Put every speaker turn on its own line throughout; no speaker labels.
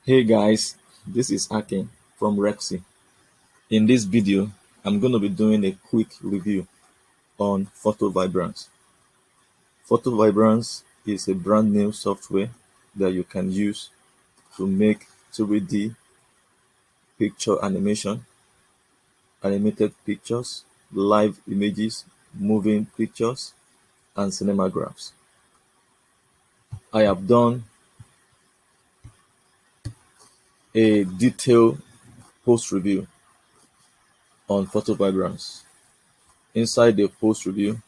Hey guys, this is Akin from Rexy. In this video, I'm going to be doing a quick review on PhotoVibrance. PhotoVibrance is a brand new software that you can use to make 3D picture animation, animated pictures, live images, moving pictures, and cinemagraphs. I have done a detailed post review on PhotoVibrance. Inside the post review,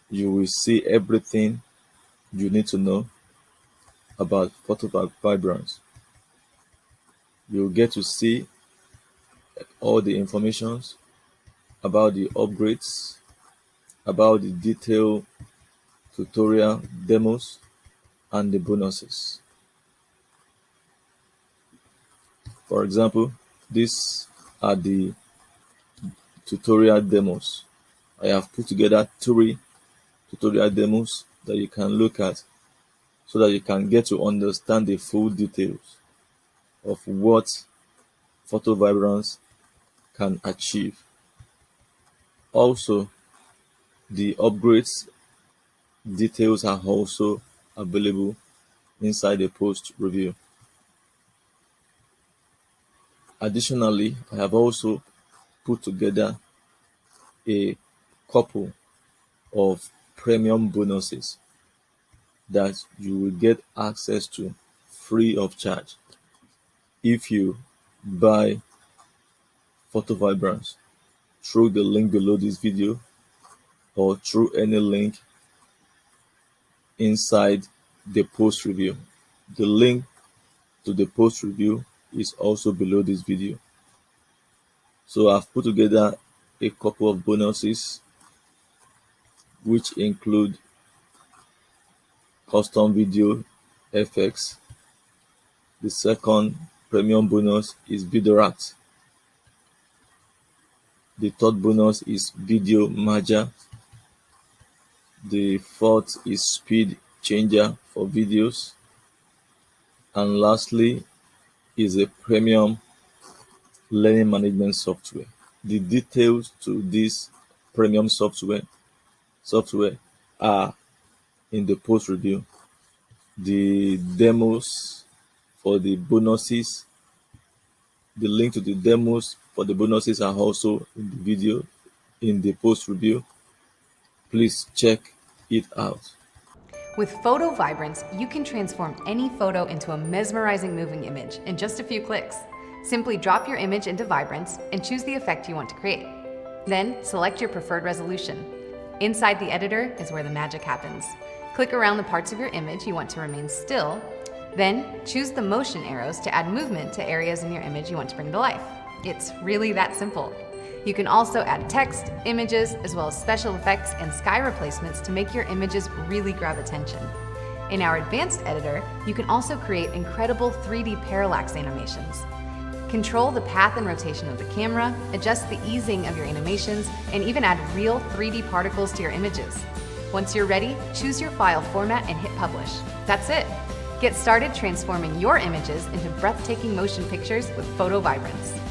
you will see everything you need to know about PhotoVibrance. You'll get to see all the informations about the upgrades, about the detailed tutorial demos, and the bonuses. For example, these are the tutorial demos. I have put together 3 tutorial demos that you can look at so that you can get to understand the full details of what PhotoVibrance can achieve. Also, the upgrades details are also available inside the post review. Additionally, I have also put together a couple of premium bonuses that you will get access to free of charge if you buy PhotoVibrance through the link below this video or through any link inside the post review. The link to the post review is also below this video. So I've put together a couple of bonuses which include custom video effects. The second premium bonus is video art. The third bonus is video merger. The fourth is speed changer for videos. And lastly is a premium learning management software. The details to this premium software are in the post review. The demos for the bonuses, the link to the demos for the bonuses are also in the video, in the post review. Please check it out.
With PhotoVibrance, you can transform any photo into a mesmerizing moving image in just a few clicks. Simply drop your image into Vibrance and choose the effect you want to create. Then select your preferred resolution. Inside the editor is where the magic happens. Click around the parts of your image you want to remain still, then choose the motion arrows to add movement to areas in your image you want to bring to life. It's really that simple. You can also add text, images, as well as special effects and sky replacements to make your images really grab attention. In our advanced editor, you can also create incredible 3D parallax animations. Control the path and rotation of the camera, adjust the easing of your animations, and even add real 3D particles to your images. Once you're ready, choose your file format and hit publish. That's it. Get started transforming your images into breathtaking motion pictures with PhotoVibrance.